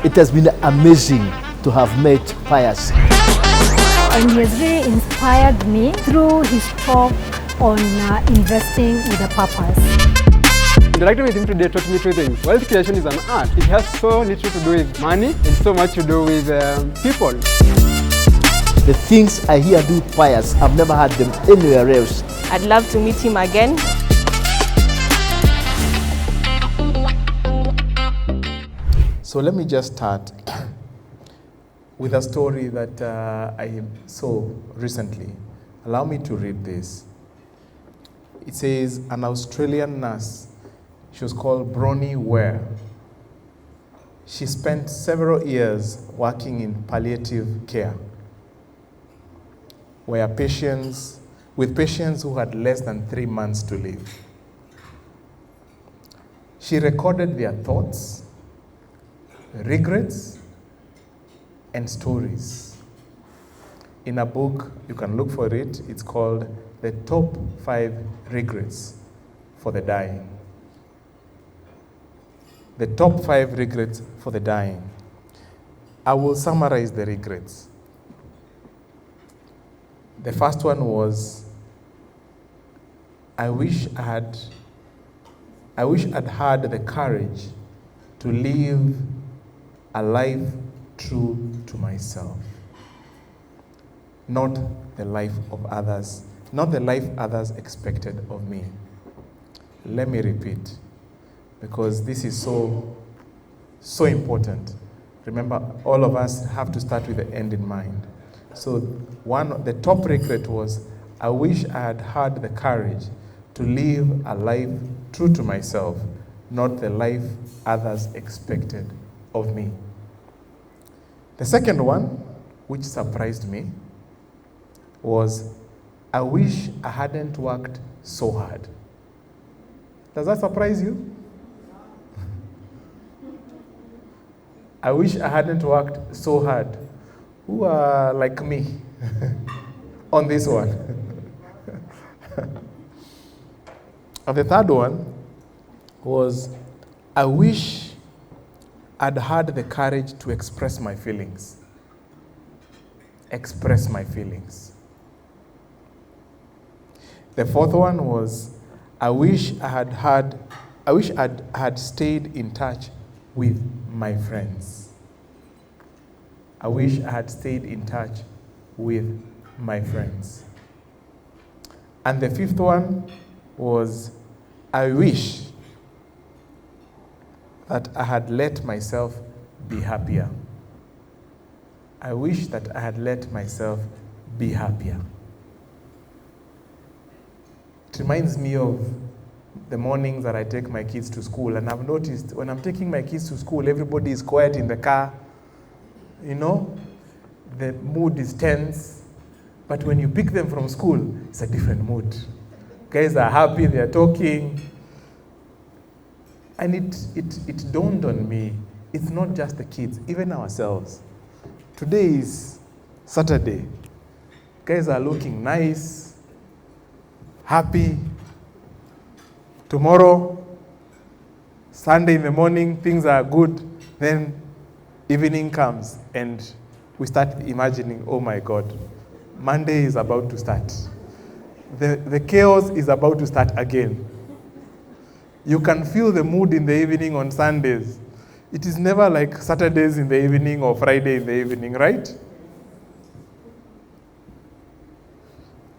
It has been amazing to have met Pius. And he has really inspired me through his talk on investing with a purpose. Interacting with him today taught me two things. Wealth creation is an art. It has so little to do with money and so much to do with people. The things I hear do Pius, I've never heard them anywhere else. I'd love to meet him again. So let me just start with a story that I saw recently. Allow me to read this. It says, an Australian nurse, she was called Bronnie Ware. She spent several years working in palliative care, with patients who had less than 3 months to live. She recorded their thoughts, regrets, and stories. In a book, you can look for it, it's called The Top 5 Regrets for the Dying. The top 5 regrets for the dying. I will summarize the regrets. The first one was, I wish I'd had the courage to live a life true to myself, not the life of others, not the life others expected of me. Let me repeat, because this is so important. Remember, all of us have to start with the end in mind. So the top regret was, I wish I had had the courage to live a life true to myself, not the life others expected of me. The second one, which surprised me, was, I wish I hadn't worked so hard. Does that surprise you? I wish I hadn't worked so hard. Who are like me on this one? And the third one was, I wish I'd had the courage to express my feelings. Express my feelings. The fourth one was, I wish I'd stayed in touch with my friends. I wish I had stayed in touch with my friends. And the fifth one was, I wish that I had let myself be happier. I wish that I had let myself be happier. It reminds me of the mornings that I take my kids to school, and I've noticed when I'm taking my kids to school, everybody is quiet in the car. You know, the mood is tense. But when you pick them from school, it's a different mood. Guys are happy, they're talking. And it dawned on me, it's not just the kids, even ourselves. Today is Saturday. Guys are looking nice, happy. Tomorrow, Sunday in the morning, things are good. Then evening comes and we start imagining, oh my God, Monday is about to start. The chaos is about to start again. You can feel the mood in the evening on Sundays. It is never like Saturdays in the evening or Friday in the evening, right?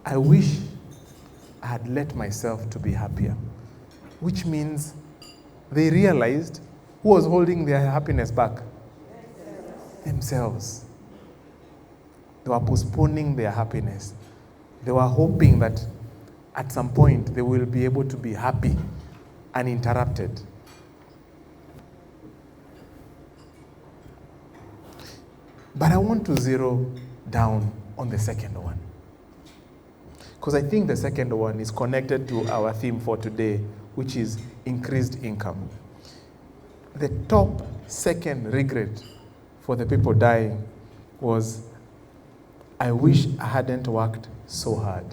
I wish I had let myself to be happier, which means they realized who was holding their happiness back? Themselves. They were postponing their happiness. They were hoping that at some point they will be able to be happy uninterrupted. But I want to zero down on the second one, because I think the second one is connected to our theme for today, which is increased income. The top second regret for the people dying was, I wish I hadn't worked so hard.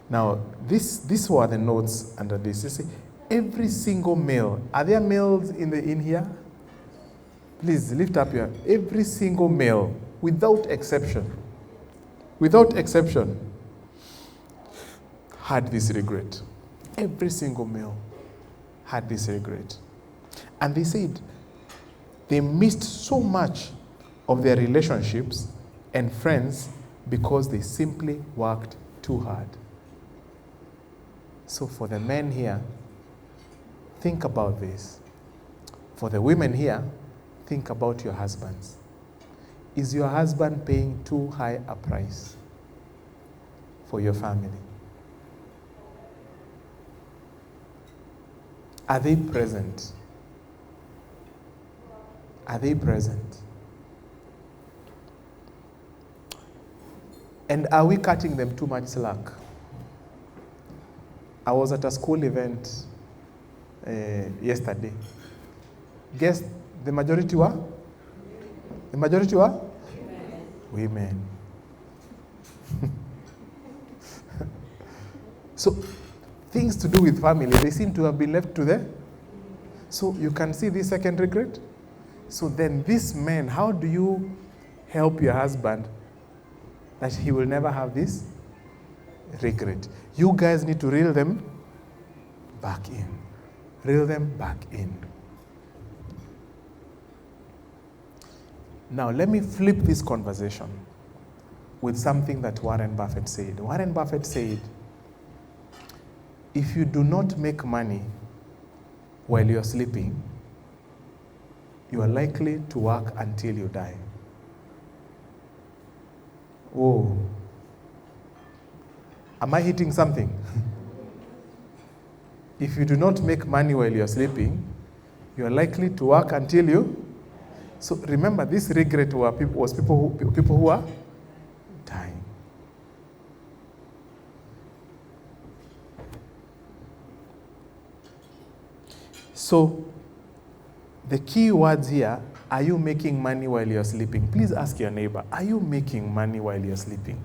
Now, these were the notes under this. You see, every single male, are there males in here? Please lift up your, every single male, without exception, had this regret. Every single male had this regret. And they said they missed so much of their relationships and friends because they simply worked too hard. So for the men here, think about this. For the women here, think about your husbands. Is your husband paying too high a price for your family? Are they present? Are they present? And are we cutting them too much slack? I was at a school event yesterday. Guess the majority were? The majority were? Women. So, things to do with family, they seem to have been left to them. So, you can see this second regret. So then this man, how do you help your husband that he will never have this regret? You guys need to reel them back in. Reel them back in. Now, let me flip this conversation with something that Warren Buffett said. Warren Buffett said, if you do not make money while you're sleeping, you are likely to work until you die. Oh. Am I hitting something? If you do not make money while you're sleeping, you are likely to work until you. So remember, this regret was people who are dying. So the key words here, are you making money while you're sleeping? Please ask your neighbor, are you making money while you're sleeping?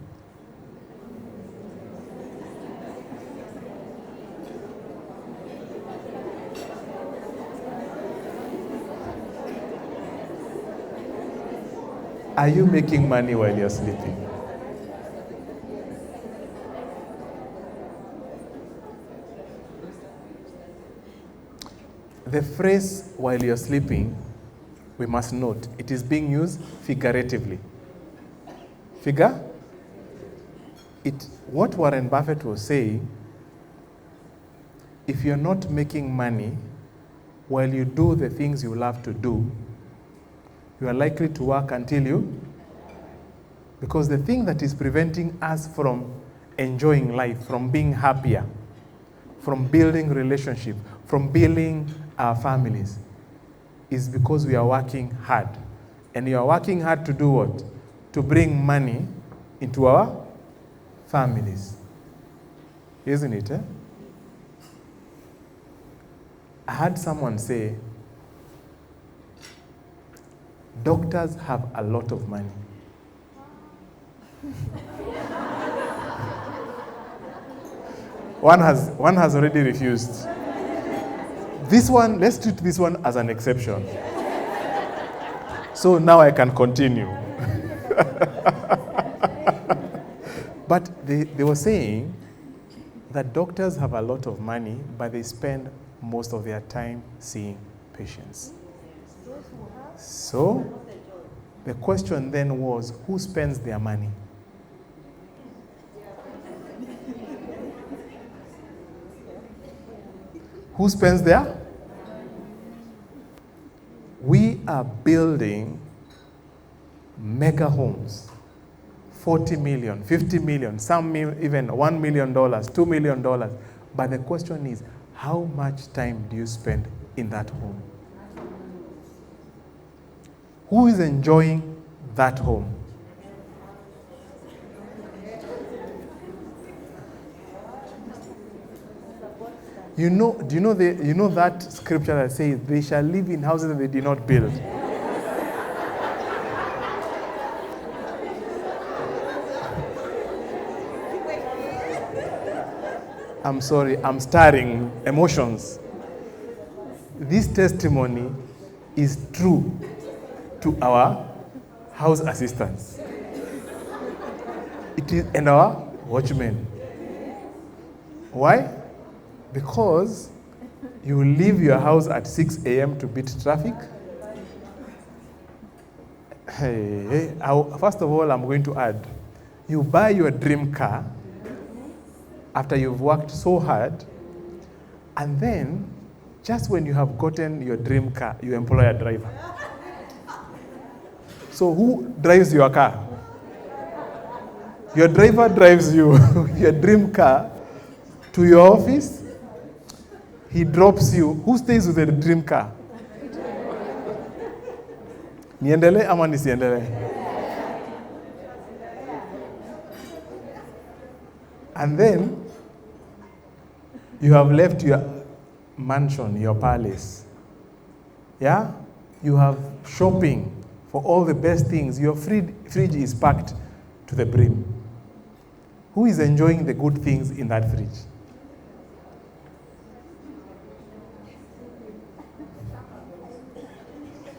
Are you making money while you're sleeping? The phrase while you're sleeping, we must note, it is being used figuratively. What Warren Buffett was saying, if you're not making money while you do the things you love to do, you are likely to work until you, because the thing that is preventing us from enjoying life, from being happier, from building relationship, from building our families, is because we are working hard. And you are working hard to do what? To bring money into our families. Isn't it? I had someone say, doctors have a lot of money. One has already refused. This one, let's treat this one as an exception. So now I can continue. But they were saying that doctors have a lot of money, but they spend most of their time seeing patients. So the question then was, who spends their money? Who spends their? We are building mega homes, 40 million, 50 million, some even $1 million, $2 million. But the question is, how much time do you spend in that home? Who is enjoying that home? Do you know that scripture that says, they shall live in houses that they did not build? I'm sorry, I'm stirring emotions. This testimony is true. to our house assistants. It is and our watchmen. Why? Because you leave your house at 6 a.m. to beat traffic. First of all, I'm going to add, you buy your dream car after you've worked so hard, and then just when you have gotten your dream car, you employ a driver. So who drives your car? Your driver drives you, your dream car, to your office. He drops you. Who stays with the dream car? Niendele ama nisiendele? And then you have left your mansion, your palace. Yeah? You have shopping for all the best things. Your fridge is packed to the brim. Who is enjoying the good things in that fridge?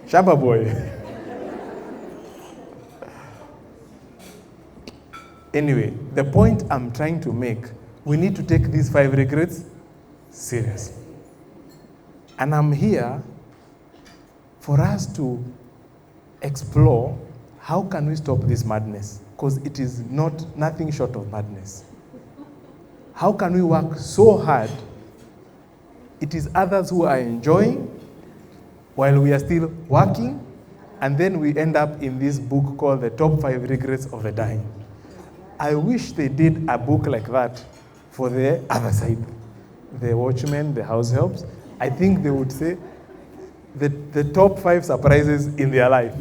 Shamba boy. Anyway, the point I'm trying to make, we need to take these 5 regrets seriously. And I'm here for us to explore how can we stop this madness, because it is nothing short of madness. How can we work so hard? It is others who are enjoying while we are still working, and then we end up in this book called The Top 5 Regrets of the Dying. I wish they did a book like that for the other side. The watchmen, the house helps. I think they would say the top 5 surprises in their life.